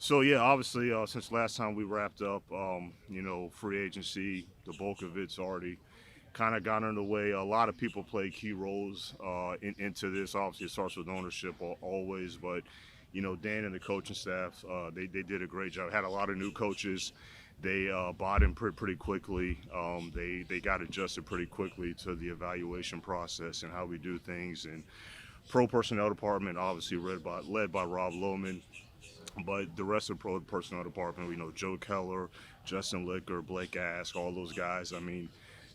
So yeah, obviously, since last time we wrapped up, free agency, the bulk of it's already kind of got underway. A lot of people play key roles into this. Obviously, it starts with ownership always, but Dan and the coaching staff, they did a great job. Had a lot of new coaches. They bought in pretty quickly. They got adjusted pretty quickly to the evaluation process and how we do things. And pro personnel department, obviously led by Rob Lohman. But the rest of the pro personnel department, Joe Keller, Justin Licker, Blake Ask, all those guys. I mean,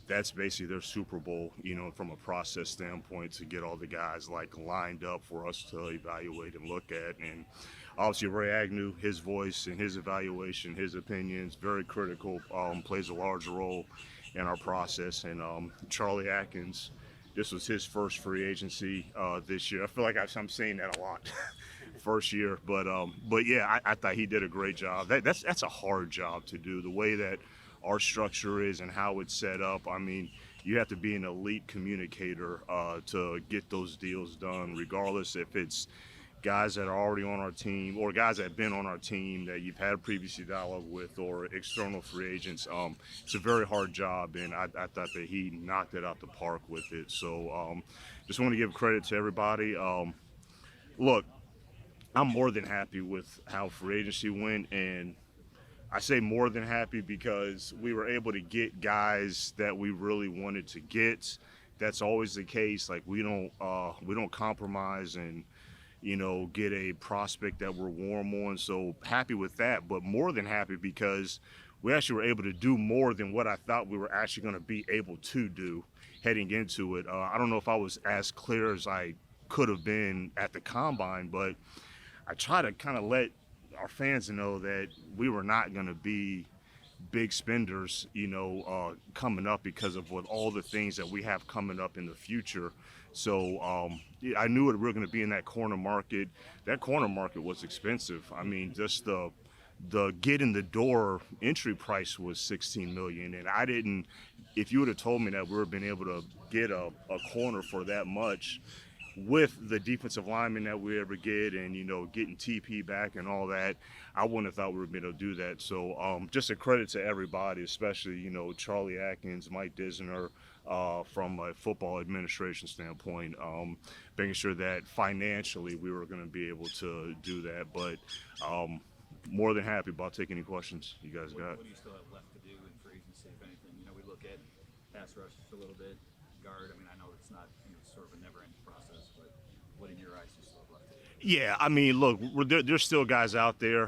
that's basically their Super Bowl, from a process standpoint to get all the guys like lined up for us to evaluate and look at. And obviously Ray Agnew, his voice and his evaluation, his opinions, very critical, plays a large role in our process. And Charlie Atkins, this was his first free agency this year. I feel like I'm saying that a lot. First year, but yeah, I thought he did a great job. That's a hard job to do. The way that our structure is and how it's set up. I mean, you have to be an elite communicator to get those deals done, regardless if it's guys that are already on our team or guys that have been on our team that you've had previously dialogue with or external free agents. It's a very hard job, and I thought that he knocked it out the park with it. So just want to give credit to everybody. Look, I'm more than happy with how free agency went, and I say more than happy because we were able to get guys that we really wanted to get. That's always the case. Like we don't compromise and get a prospect that we're warm on. So happy with that, but more than happy because we actually were able to do more than what I thought we were actually going to be able to do heading into it. I don't know if I was as clear as I could have been at the combine, but I try to kind of let our fans know that we were not going to be big spenders, coming up because of what all the things that we have coming up in the future. So yeah, I knew we were going to be in that corner market. That corner market was expensive. I mean, just the get in the door entry price was 16 million, and I didn't. If you would have told me that we were been able to get a corner for that much, with the defensive lineman that we ever get and getting TP back and all that, I wouldn't have thought we were going to do that. So just a credit to everybody, especially Charlie Atkins, Mike Disner, from a football administration standpoint, making sure that financially we were going to be able to do that. But more than happy about taking any questions you guys got. What do you still have left to do in free agency, if anything? We look at pass rush a little bit, guard. I mean, I know it's not sort of a never-ending process, but what in your eyes do you still have left to do? Yeah, I mean, look, there's still guys out there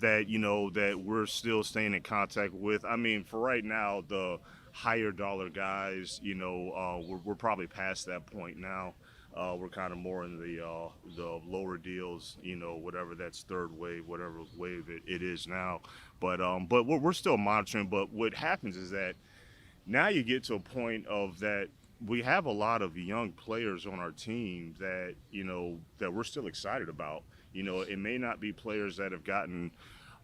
that that we're still staying in contact with. I mean, for right now, the higher dollar guys, we're probably past that point now. We're kind of more in the lower deals, whatever that's third wave, whatever wave it is now. But we're still monitoring. But what happens is that now you get to a point of that we have a lot of young players on our team that that we're still excited about. It may not be players that have gotten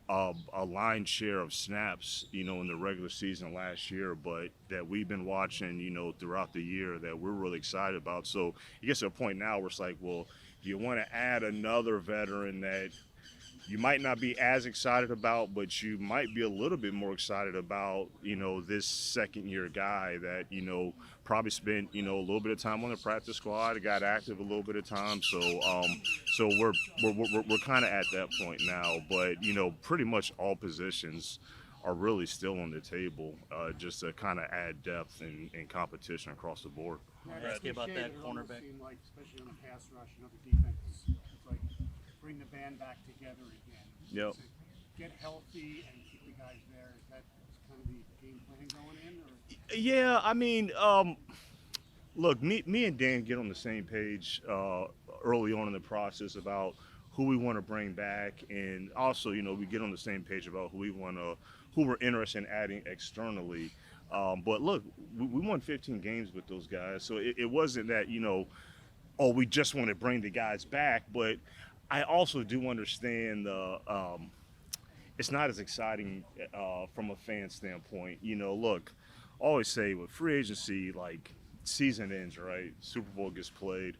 a line share of snaps, in the regular season last year, but that we've been watching, throughout the year that we're really excited about. So it gets to a point now where it's like, well, do you want to add another veteran that you might not be as excited about, but you might be a little bit more excited about, this second year guy that, probably spent, a little bit of time on the practice squad, got active a little bit of time. So we're kind of at that point now, but, pretty much all positions are really still on the table, just to kind of add depth and competition across the board. Yeah, Ask you about that cornerback. Like, especially on the pass rush, the defense, it's like bring the band back together again. Yep. To get healthy and keep the guys there. Is that kind of the game plan going in? Or? Yeah, I mean, look, me and Dan get on the same page early on in the process about who we want to bring back, and also, we get on the same page about who we're interested in adding externally. But look, we won 15 games with those guys, so it wasn't that oh, we just want to bring the guys back. But I also do understand it's not as exciting from a fan standpoint. Look, I always say with free agency, like season ends, right? Super Bowl gets played,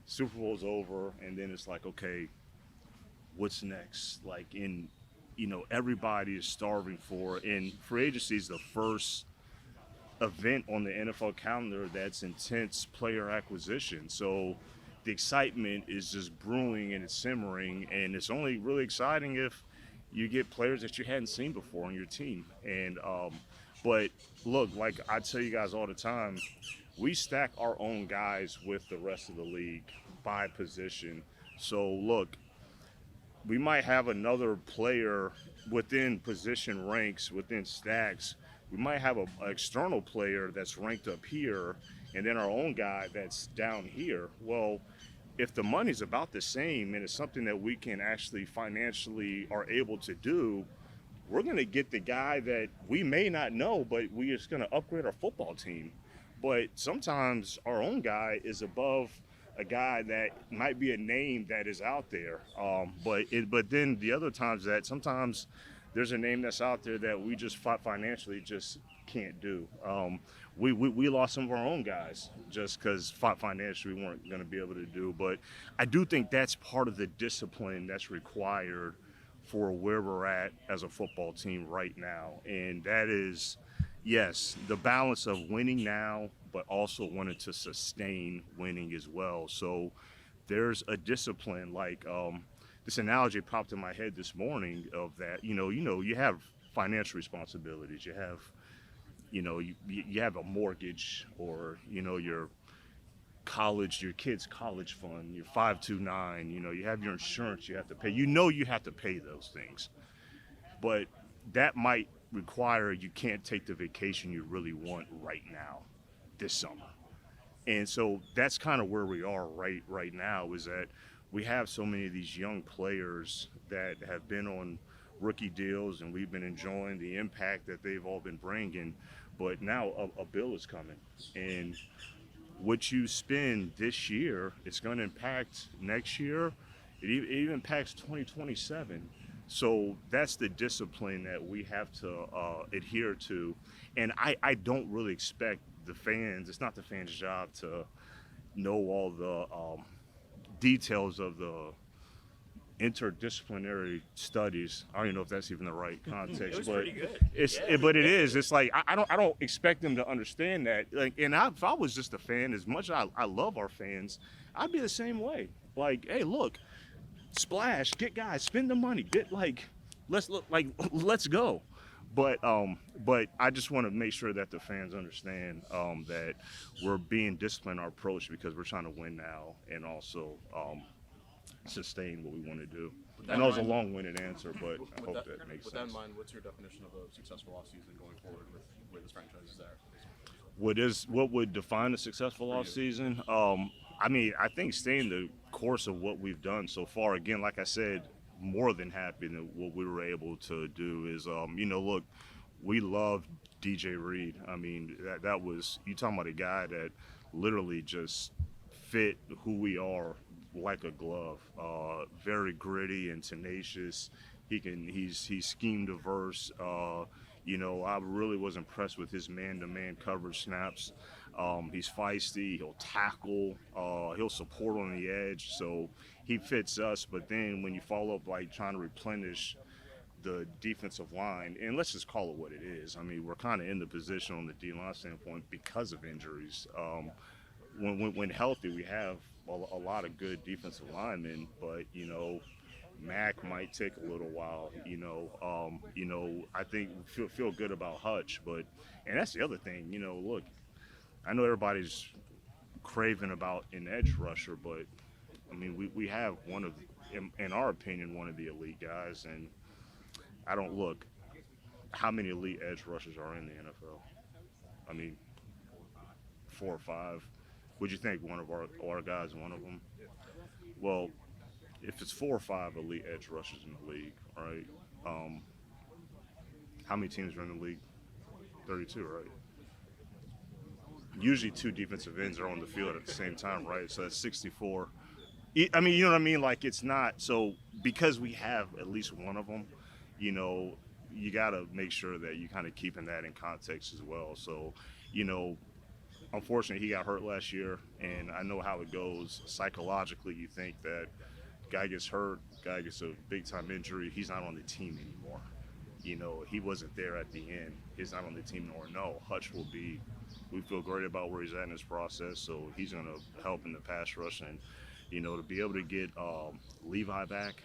Super Bowl's over, and then it's like, okay, what's next? Like, everybody is starving for, and free agency is the first event on the NFL calendar that's intense player acquisition. So the excitement is just brewing and it's simmering, and it's only really exciting if you get players that you hadn't seen before on your team. But look, like I tell you guys all the time, we stack our own guys with the rest of the league by position. So look, we might have another player within position ranks, within stacks. We might have an external player that's ranked up here, and then our own guy that's down here. Well, if the money's about the same and it's something that we can actually financially are able to do, we're going to get the guy that we may not know, but we are just going to upgrade our football team. But sometimes our own guy is above a guy that might be a name that is out there. But then the other times that sometimes there's a name that's out there that we just financially just can't do. We lost some of our own guys just because financially we weren't going to be able to do. But I do think that's part of the discipline that's required for where we're at as a football team right now. And that is, yes, the balance of winning now, but also wanting to sustain winning as well. So there's a discipline, like this analogy popped in my head this morning of that, you have financial responsibilities. You have, you have a mortgage, or, your kid's college fund, your 529, you have your insurance you have to pay. You have to pay those things. But that might require you can't take the vacation you really want right now, this summer. And so that's kind of where we are right now, is that we have so many of these young players that have been on rookie deals, and we've been enjoying the impact that they've all been bringing. But now a bill is coming, and what you spend this year, it's going to impact next year. It even impacts 2027. So that's the discipline that we have to adhere to. And I don't really expect the fans, it's not the fans' job to know all the details of the interdisciplinary studies. I don't even know if that's even the right context, It was but pretty good. but it is. It's like I don't expect them to understand that. Like, and if I was just a fan, as much as I love our fans, I'd be the same way. Like, hey, look, splash, get guys, spend the money, let's go. But I just want to make sure that the fans understand that we're being disciplined in our approach, because we're trying to win now and also sustain what we want to do. I know it's a long-winded answer, but I hope that makes sense. With that in mind, what's your definition of a successful offseason going forward with where this franchise is at? What would define a successful offseason? I mean, I think staying the course of what we've done so far. Again, like I said, more than happy that what we were able to do is, look, we love DJ Reed. I mean, that was, you talking about a guy that literally just fit who we are like a glove. Very gritty and tenacious. He's scheme diverse. I really was impressed with his man-to-man coverage snaps. He's feisty. He'll tackle. He'll support on the edge. So he fits us. But then when you follow up, like trying to replenish the defensive line, and let's just call it what it is. I mean, we're kind of in the position on the D-line standpoint because of injuries. When healthy, we have a lot of good defensive linemen, but Mac might take a little while. I think feel good about Hutch, and that's the other thing. Look, I know everybody's craving about an edge rusher, but I mean we have one of, in our opinion, one of the elite guys, and I don't look how many elite edge rushers are in the NFL. I mean, 4 or 5. Would you think one of our guys is one of them? Well, if it's 4 or 5 elite edge rushers in the league, right? How many teams are in the league? 32, right? Usually 2 defensive ends are on the field at the same time, right? So that's 64. I mean, you know what I mean? Like, it's not, so because we have at least one of them, you got to make sure that you kind of keeping that in context as well. So, unfortunately, he got hurt last year, and I know how it goes psychologically. You think that guy gets hurt, guy gets a big time injury, he's not on the team anymore. He wasn't there at the end. He's not on the team anymore. No, Hutch will be. We feel great about where he's at in this process, so he's going to help in the pass rush. And, to be able to get Levi back,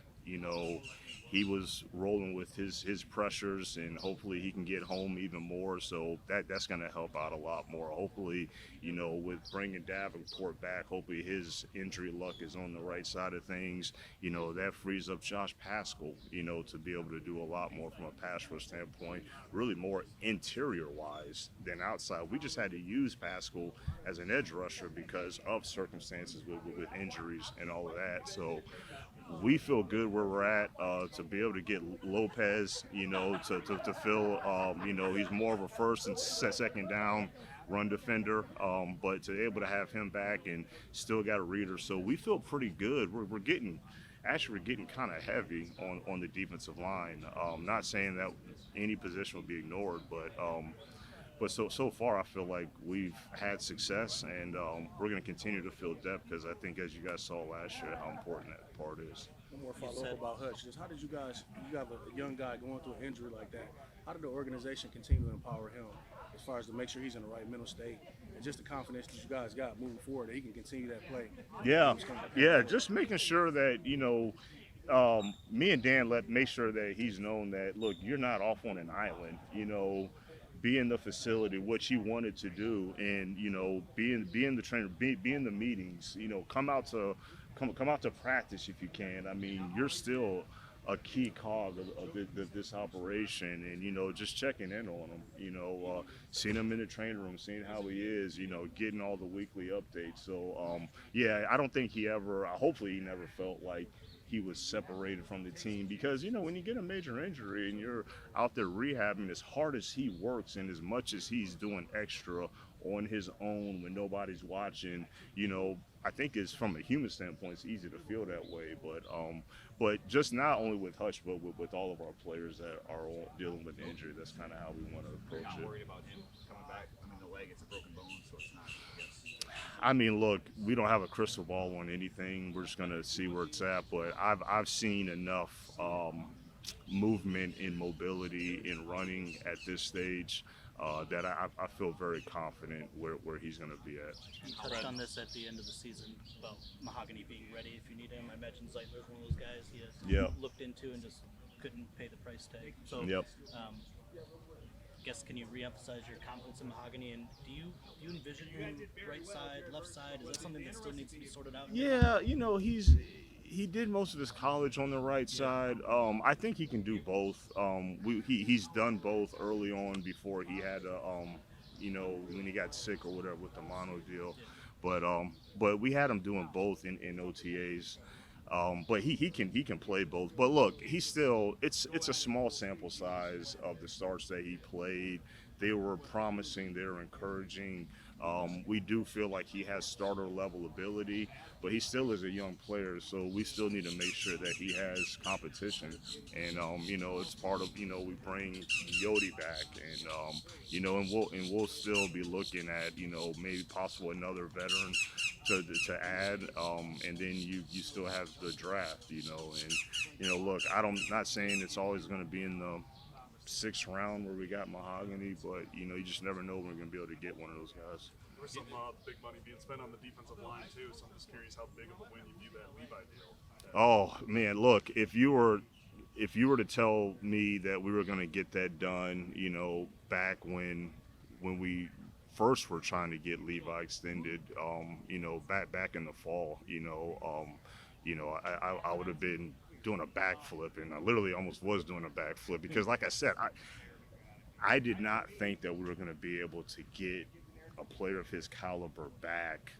he was rolling with his pressures, and hopefully he can get home even more. So that's going to help out a lot more. Hopefully, with bringing Davenport back, hopefully his injury luck is on the right side of things. That frees up Josh Pascal, to be able to do a lot more from a pass rush standpoint, really more interior-wise than outside. We just had to use Pascal as an edge rusher because of circumstances with injuries and all of that. So we feel good where we're at to be able to get Lopez, to fill, he's more of a first and second down run defender, but to be able to have him back and still got a reader. So we feel pretty good. We're getting kind of heavy on the defensive line. Not saying that any position will be ignored, but so far I feel like we've had success, and we're going to continue to fill depth because I think, as you guys saw last year, how important that part is. One more follow-up about Hutch. Just how did you have a young guy going through an injury like that, how did the organization continue to empower him as far as to make sure he's in the right mental state and just the confidence that you guys got moving forward that he can continue that play? Yeah, just making sure that, me and Dan make sure that he's known that, look, you're not off on an island, be in the facility, what you wanted to do, and be in the trainer, be in the meetings, come out to practice if you can. I mean, you're still a key cog of this operation, and just checking in on him, seeing him in the training room, seeing how he is, getting all the weekly updates. So I don't think hopefully he never felt like he was separated from the team, because when you get a major injury and you're out there rehabbing, as hard as he works and as much as he's doing extra on his own when nobody's watching, I think it's, from a human standpoint, it's easy to feel that way. But just not only with Hutch, but with all of our players that are all dealing with injury, that's kind of how we want to You're approach not it. worried about him coming back. I mean, the leg, it's a broken bone, so it's not, I guess. I mean, look, we don't have a crystal ball on anything. We're just gonna see where it's at. But I've seen enough movement in mobility in running at this stage that I feel very confident where he's gonna be at. You touched on this at the end of the season about Mahogany being ready if you need him. I imagine Zeitler's one of those guys he has looked into and just couldn't pay the price tag. So, I guess, can you reemphasize your confidence in Mahogany, and do you envision him right side, left side? Is that something that still needs to be sorted out? Yeah, he did most of his college on the right side. I think he can do both. He's done both early on before he had when he got sick or whatever with the mono deal. But we had him doing both in OTAs. But he can play both. But look, he's still, it's a small sample size of the starts that he played. They were promising, they were encouraging. We do feel like he has starter level ability, but he still is a young player, so we still need to make sure that he has competition. And it's part of, we bring Yodi back, and and we'll still be looking at maybe possible another veteran to add, and then you still have the draft, and look, I'm not saying it's always going to be in the 6th round where we got Mahogany, but you just never know when we're going to be able to get one of those guys. There was some big money being spent on the defensive line too, so I'm just curious how big of a win you view that Levi deal. Oh man, look, if you were to tell me that we were going to get that done, back when we first were trying to get Levi extended, back in the fall, I would have been doing a backflip, and I literally almost was doing a backflip, because like I said, I did not think that we were going to be able to get a player of his caliber back,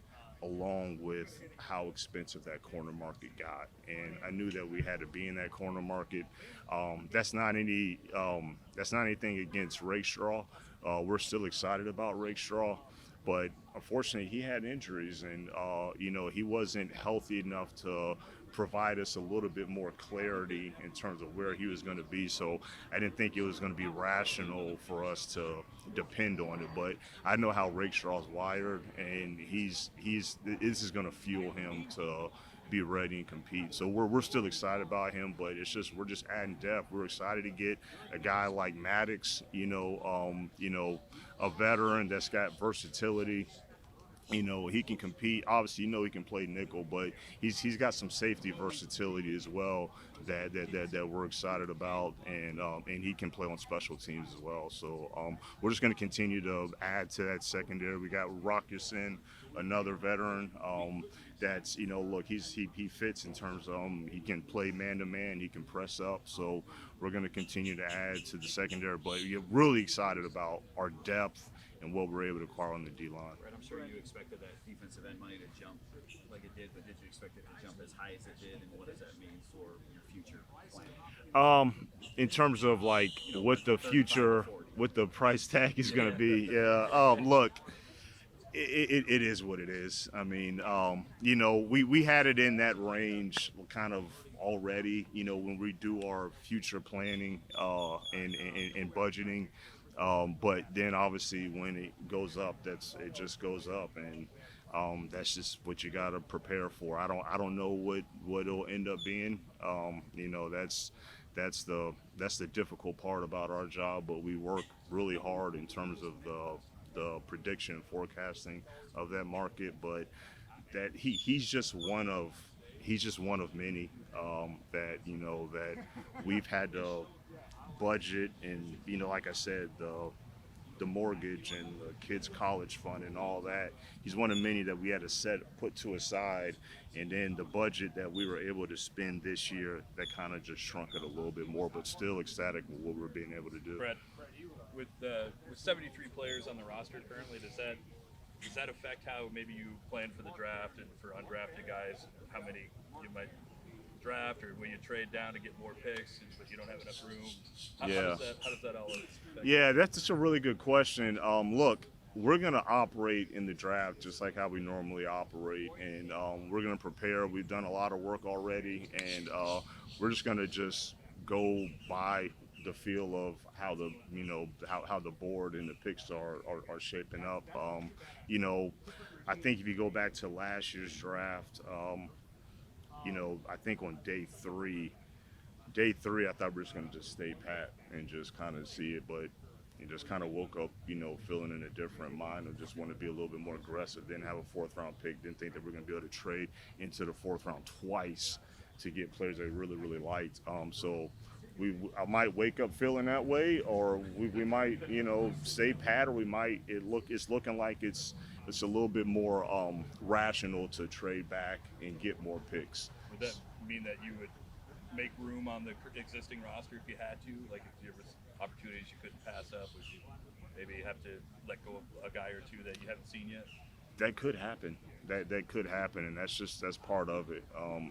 along with how expensive that corner market got. And I knew that we had to be in that corner market. That's not anything against Rakestraw. We're still excited about Rakestraw, but unfortunately he had injuries, and he wasn't healthy enough to provide us a little bit more clarity in terms of where he was going to be. So I didn't think it was going to be rational for us to depend on it. But I know how Rakestraw's wired, and this is going to fuel him to be ready and compete. So we're still excited about him, but it's just we're just adding depth. We're excited to get a guy like Maddox, a veteran that's got versatility. He can compete. Obviously, he can play nickel, but he's got some safety versatility as well that we're excited about, and he can play on special teams as well. So we're just going to continue to add to that secondary. We got Rockerson, another veteran. That's look, he fits in terms of he can play man to man, he can press up. So we're going to continue to add to the secondary, but we're really excited about our depth and what we're able to acquire on the D line. Right, I'm sure you expected that defensive end money to jump like it did, but did you expect it to jump as high as it did, and what does that mean for your future plan? In terms of like what the future, what the price tag is going to be, look, it is what it is. I mean, we had it in that range kind of already, when we do our future planning and budgeting. But then obviously when it goes up, it just goes up, and that's just what you got to prepare for. I don't know what it'll end up being. That's the difficult part about our job, but we work really hard in terms of the prediction and forecasting of that market. But that he's just one of many that we've had to budget, and like I said, the mortgage and the kids' college fund and all that. He's one of many that we had to put to aside, and then the budget that we were able to spend this year that kind of just shrunk it a little bit more, but still ecstatic with what we're being able to do. Brett, with 73 players on the roster currently, does that affect how maybe you plan for the draft and for undrafted guys, how many you might draft, or will you trade down to get more picks but you don't have enough room? How does that all affect? Yeah, that's just a really good question. Look, we're going to operate in the draft just like how we normally operate, and we're going to prepare. We've done a lot of work already, and we're just going to just go by the feel of how the how the board and the picks are shaping up. I think if you go back to last year's draft, I think on day three, I thought we were just going to just stay pat and just kind of see it, but it just kind of woke up, feeling in a different mind and just want to be a little bit more aggressive. Didn't have a fourth-round pick. Didn't think that we were going to be able to trade into the fourth round twice to get players they really, really liked. So I might wake up feeling that way, or we might, stay pat, or it's looking like it's a little bit more rational to trade back and get more picks. Would that mean that you would make room on the existing roster if you had to? Like if there was opportunities you couldn't pass up, would you maybe have to let go of a guy or two that you haven't seen yet? That could happen. That could happen, and that's part of it.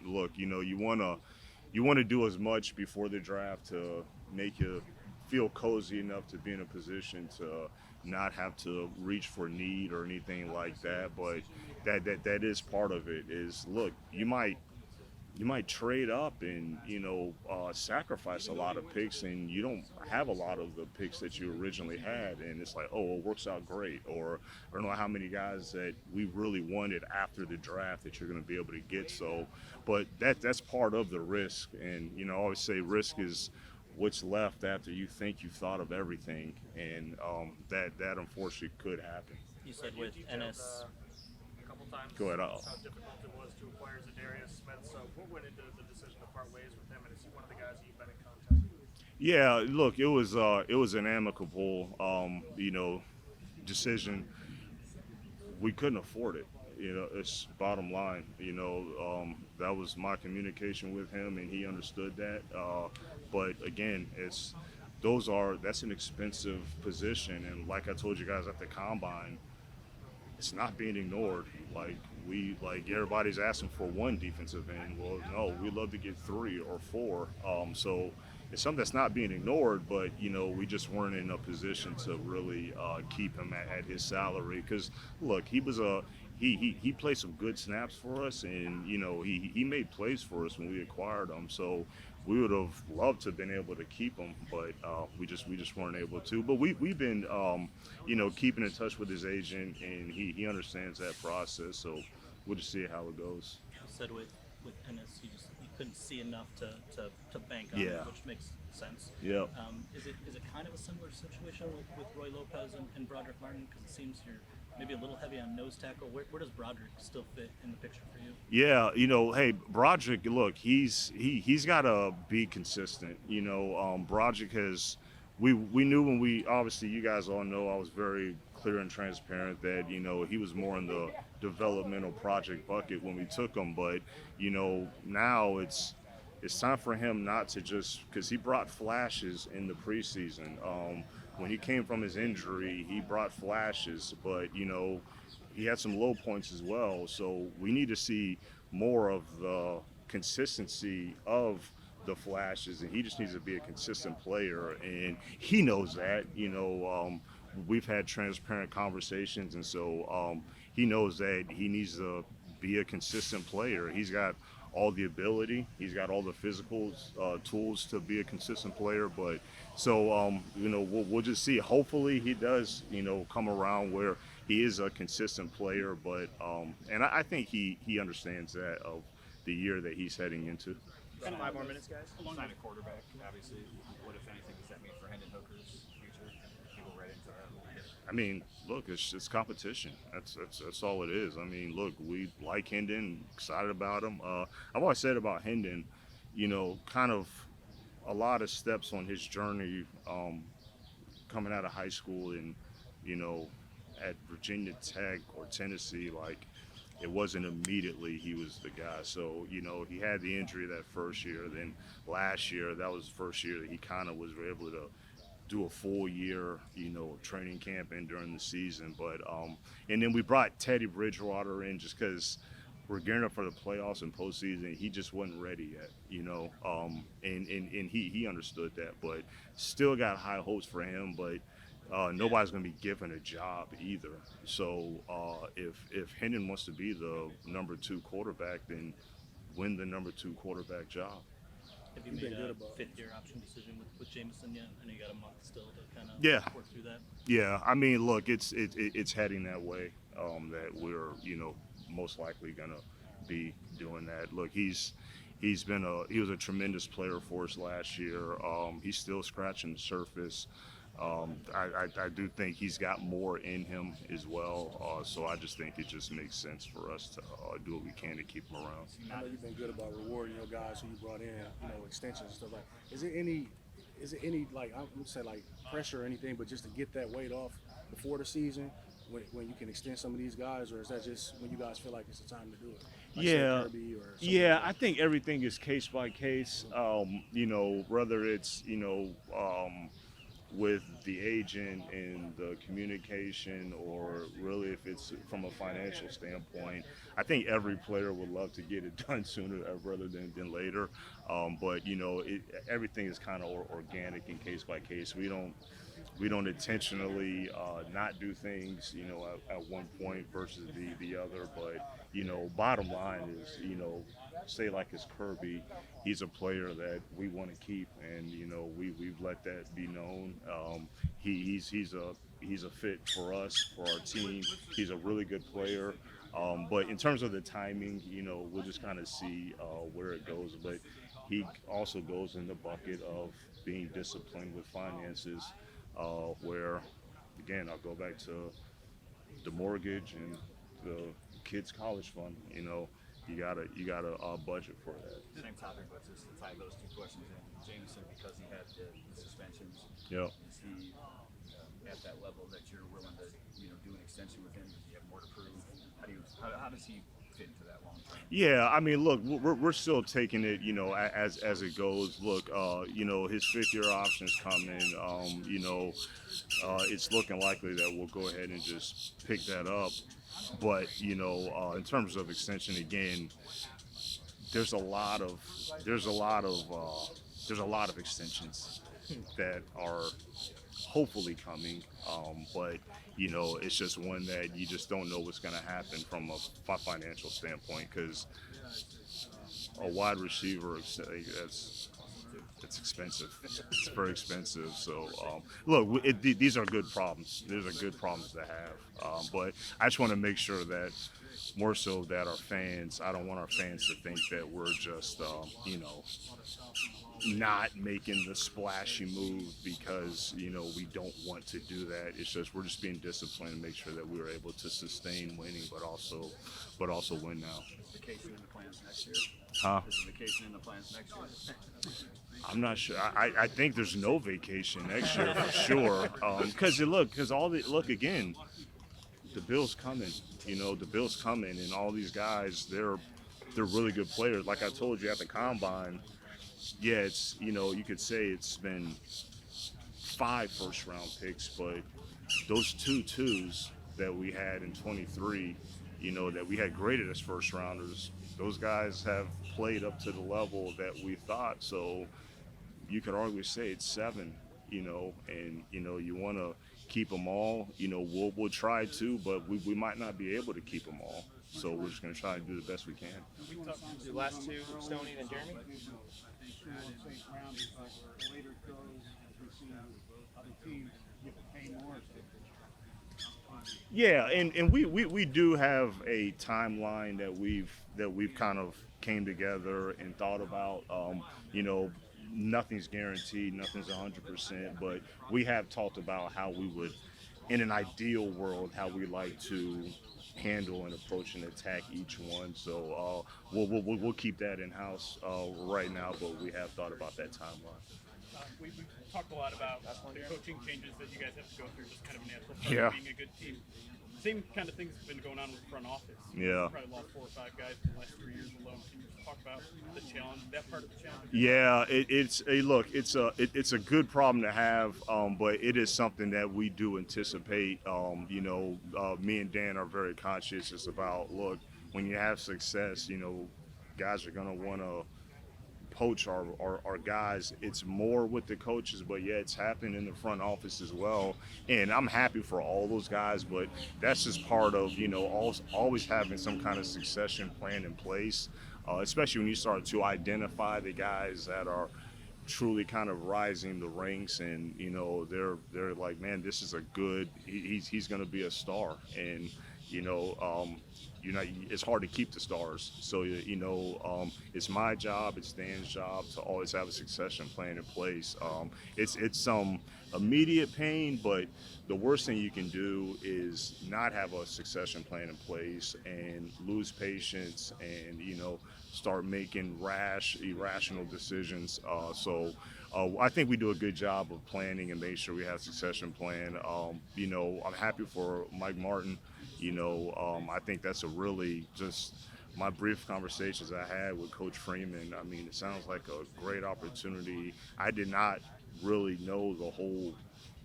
Look, you want to do as much before the draft to make you feel cozy enough to be in a position to not have to reach for need or anything like that. But that is part of it. Is look, you might trade up and sacrifice a lot of picks, and you don't have a lot of the picks that you originally had, and it's like, oh, it works out great. Or I don't know how many guys that we really wanted after the draft that you're going to be able to get. So, but that's part of the risk, and I always say risk is what's left after you think you've thought of everything, and that unfortunately could happen. You said with NS. Times. Go ahead. How difficult it was to acquire Zadarius Smith. So what went into the decision to part ways with him, and is he one of the guys that you've been in contact with? Yeah, look, it was an amicable decision. We couldn't afford it. It's bottom line. That was my communication with him, and he understood that. But again, that's an expensive position, and like I told you guys at the combine, it's not being ignored. Like everybody's asking for one defensive end. Well, no, we'd love to get 3 or 4. So it's something that's not being ignored, but we just weren't in a position to really keep him at his salary. Because look, he played some good snaps for us, and he made plays for us when we acquired him. So we would have loved to have been able to keep him, but we just weren't able to. But we've been keeping in touch with his agent, and he understands that process. So we'll just see how it goes. You said with with Ennis. You couldn't see enough to bank on Yeah. it, which makes sense. Yeah. Is it kind of a similar situation with Roy Lopez and Broderick Martin? Because it seems you're maybe a little heavy on nose tackle. Where does Broderick still fit in the picture for you? Yeah, hey, Broderick, look, he's got to be consistent. Broderick has, we knew when we, obviously you guys all know I was very clear and transparent that, he was more in the developmental project bucket when we took him. But, now it's time for him not to just, because he brought flashes in the preseason. When he came from his injury, he brought flashes, but, he had some low points as well. So we need to see more of the consistency of the flashes, and he just needs to be a consistent player, and he knows that. We've had transparent conversations, and so he knows that he needs to be a consistent player. He's got all the ability, he's got all the physical tools to be a consistent player. But so we'll just see. Hopefully he does come around where he is a consistent player. But and I think he understands that of the year that he's heading into. 5 more minutes, guys. Sign a quarterback, obviously. What, if anything, does that mean for Hendon Hooker's future? You go right into that. I mean, look, it's competition. That's all it is. I mean, look, we like Hendon, excited about him. I've always said about Hendon, kind of a lot of steps on his journey coming out of high school and, at Virginia Tech or Tennessee, like, it wasn't immediately he was the guy. So, he had the injury that first year. Then last year, that was the first year that he kind of was able to do a full year, training camp and during the season. But and then we brought Teddy Bridgewater in just because we're gearing up for the playoffs and postseason. He just wasn't ready yet, and he understood that, but still got high hopes for him. But nobody's going to be given a job either. So if Hendon wants to be the number 2 quarterback, then win the number 2 quarterback job. Have you made a 5th-year option decision with Jameson yet? I know you got a month still to kind of work through that. Yeah, I mean, look, it's heading that way. That we're most likely gonna be doing that. Look, he was a tremendous player for us last year. He's still scratching the surface. I do think he's got more in him as well. So I just think it just makes sense for us to do what we can to keep him around. I know you've been good about rewarding your guys who you brought in, extensions and stuff like. Is it any like, I would say, like, pressure or anything, but just to get that weight off before the season when you can extend some of these guys, or is that just when you guys feel like it's the time to do it? Like Kirby or yeah. I think everything is case by case. Whether it's with the agent and the communication, or really if it's from a financial standpoint. I think every player would love to get it done sooner rather than later. But everything is kind of organic and case by case. We don't intentionally not do things at one point versus the other. But bottom line is say like it's Kirby, he's a player that we want to keep, and we've let that be known. He's a fit for us, for our team. He's a really good player. But in terms of the timing, we'll just kind of see where it goes. But he also goes in the bucket of being disciplined with finances, where, again, I'll go back to the mortgage and the kids' college fund. You gotta budget for that. Same topic, but just to tie those 2 questions in. Jameson, because he had the suspensions. Yeah. Is he at that level that you're willing to do an extension with him? Does he have more to prove? How does he fit into that long term? Yeah, I mean, look, we're still taking it, as it goes. Look, his 5th-year option's coming. It's looking likely that we'll go ahead and just pick that up. But in terms of extension, again, there's a lot of extensions that are hopefully coming. But it's just one that you just don't know what's going to happen from a financial standpoint, because a wide receiver, it's it's expensive. It's very expensive. So look, these are good problems. These are good problems to have. But I just want to make sure that more so that our fans. I don't want our fans to think that we're just not making the splashy move because we don't want to do that. It's just we're just being disciplined and make sure that we were able to sustain winning, but also win now. Vacation in the plans next year. Huh? Is vacation in the plans next year? I'm not sure. I think there's no vacation next year for sure. Look again, the Bills coming. The Bills coming, and all these guys, they're really good players. Like I told you at the combine. Yeah, it's you could say it's been 5 first-round picks, but those 2 twos that we had in 23, that we had graded as first-rounders, those guys have played up to the level that we thought. So you could arguably say it's 7, and you want to keep them all. We'll try to, but we might not be able to keep them all. So we're just going to try to do the best we can. The last 2, Stoney and Jeremy? Yeah, and we do have a timeline that we've kind of came together and thought about. Nothing's guaranteed, nothing's 100%, but we have talked about how we would, in an ideal world, how we like to handle and approach and attack each one. So we'll keep that in house right now, but we have thought about that timeline. We've talked a lot about the coaching changes that you guys have to go through, just kind of a natural part Yeah. of being a good team. Same kind of things have been going on with the front office. Yeah. You've probably lost 4 or 5 guys in the last 3 years alone. Can you just talk about the challenge, that part of the challenge? Yeah, it's a good problem to have, but it is something that we do anticipate. Me and Dan are very conscious. It's about, look, when you have success, guys are gonna want to poach our guys. It's more with the coaches, but yeah, it's happening in the front office as well. And I'm happy for all those guys, but that's just part of always having some kind of succession plan in place. Especially when you start to identify the guys that are truly kind of rising the ranks, and they're like, man, this is a good. He's going to be a star, and it's hard to keep the stars. So it's my job, it's Dan's job to always have a succession plan in place. It's some immediate pain, but the worst thing you can do is not have a succession plan in place and lose patience and start making irrational decisions. So I think we do a good job of planning and make sure we have a succession plan. I'm happy for Mike Martin. I think that's a really just my brief conversations I had with Coach Freeman. I mean, it sounds like a great opportunity. I did not really know the whole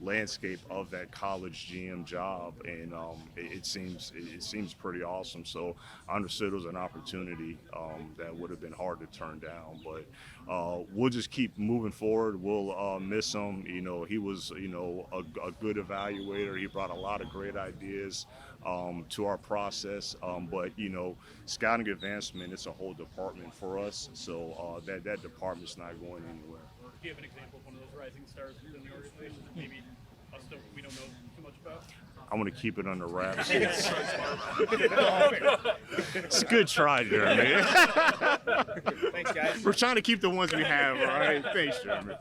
landscape of that college GM job, and it seems pretty awesome. So I understood it was an opportunity that would have been hard to turn down, but we'll just keep moving forward. We'll miss him. He was a good evaluator. He brought a lot of great ideas to our process, but scouting advancement, it's a whole department for us, so that department's not going anywhere. Do you have an example of one of those rising stars within the organization that maybe we don't know too much about? I want to keep it under wraps. It's a good try, Jeremy. Thanks, guys. We're trying to keep the ones we have, all right? Thanks, Jeremy.